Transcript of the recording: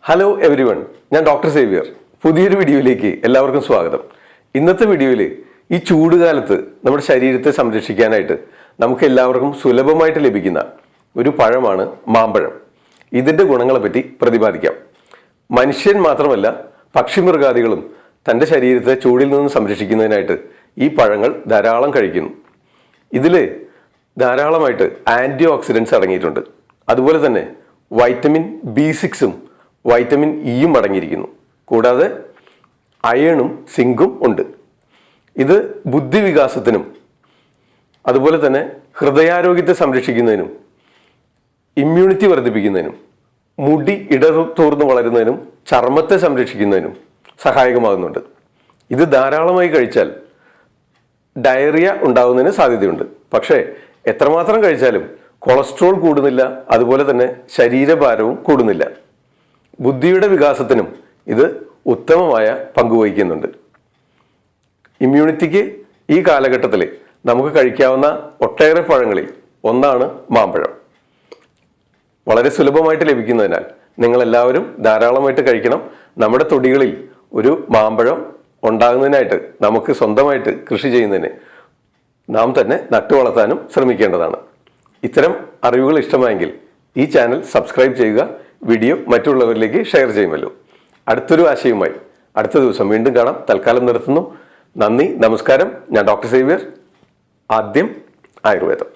Hello every one, ഞാൻ doctor Xavier. പുതിയൊരു വീഡിയോയിലേക്ക് എല്ലാവർക്കും സ്വാഗതം. ഇന്നത്തെ വീഡിയോയിൽ ഈ ചൂടുകാലത്ത് നമ്മുടെ ശരീരത്തെ സംരക്ഷിക്കാനായിട്ട് നമുക്ക് എല്ലാവർക്കും സുലഭമായിട്ട് ലഭിക്കുന്ന ഒരു പഴമാണ് മാമ്പഴം. ഇതിൻ്റെ ഗുണങ്ങളെപ്പറ്റി പ്രതിപാദിക്കാം. മനുഷ്യൻ മാത്രമല്ല, പക്ഷിമൃഗാദികളും തൻ്റെ ശരീരത്തെ ചൂടിൽ നിന്ന് സംരക്ഷിക്കുന്നതിനായിട്ട് ഈ പഴങ്ങൾ ധാരാളം കഴിക്കുന്നു. ഇതിൽ ധാരാളമായിട്ട് ആൻറ്റി ഓക്സിഡൻസ് അടങ്ങിയിട്ടുണ്ട്. അതുപോലെ തന്നെ വൈറ്റമിൻ B6 വൈറ്റമിൻ ഇയും അടങ്ങിയിരിക്കുന്നു. കൂടാതെ അയണും സിങ്കും ഉണ്ട്. ഇത് ബുദ്ധിവികാസത്തിനും അതുപോലെ തന്നെ ഹൃദയാരോഗ്യത്തെ സംരക്ഷിക്കുന്നതിനും ഇമ്മ്യൂണിറ്റി വർദ്ധിപ്പിക്കുന്നതിനും മുടി ഇടതൂർന്ന് വളരുന്നതിനും ചർമ്മത്തെ സംരക്ഷിക്കുന്നതിനും സഹായകമാകുന്നുണ്ട്. ഇത് ധാരാളമായി കഴിച്ചാൽ ഡയറിയ ഉണ്ടാകുന്നതിന് സാധ്യതയുണ്ട്. പക്ഷേ എത്രമാത്രം കഴിച്ചാലും കൊളസ്ട്രോൾ കൂടുന്നില്ല, അതുപോലെ തന്നെ ശരീരഭാരവും കൂടുന്നില്ല. ബുദ്ധിയുടെ വികാസത്തിനും ഇത് ഉത്തമമായ പങ്കുവഹിക്കുന്നുണ്ട്. ഇമ്മ്യൂണിറ്റിക്ക് ഈ കാലഘട്ടത്തിൽ നമുക്ക് കഴിക്കാവുന്ന ഒട്ടേറെ പഴങ്ങളിൽ ഒന്നാണ് മാമ്പഴം. വളരെ സുലഭമായിട്ട് ലഭിക്കുന്നതിനാൽ നിങ്ങളെല്ലാവരും ധാരാളമായിട്ട് കഴിക്കണം. നമ്മുടെ തൊടികളിൽ ഒരു മാമ്പഴം ഉണ്ടാകുന്നതിനായിട്ട് നമുക്ക് സ്വന്തമായിട്ട് കൃഷി ചെയ്യുന്നതിന് നാം തന്നെ നട്ടു വളർത്താനും ശ്രമിക്കേണ്ടതാണ്. ഇത്തരം അറിവുകൾ ഇഷ്ടമായെങ്കിൽ ഈ ചാനൽ സബ്സ്ക്രൈബ് ചെയ്യുക, വീഡിയോ മറ്റുള്ളവരിലേക്ക് ഷെയർ ചെയ്യുമല്ലോ. അടുത്തൊരു ആശയവുമായി അടുത്ത ദിവസം വീണ്ടും കാണാം. തൽക്കാലം നിർത്തുന്നു. നന്ദി, നമസ്കാരം. ഞാൻ ഡോക്ടർ സേവ്യർ, ആദ്യം ആയുർവേദം.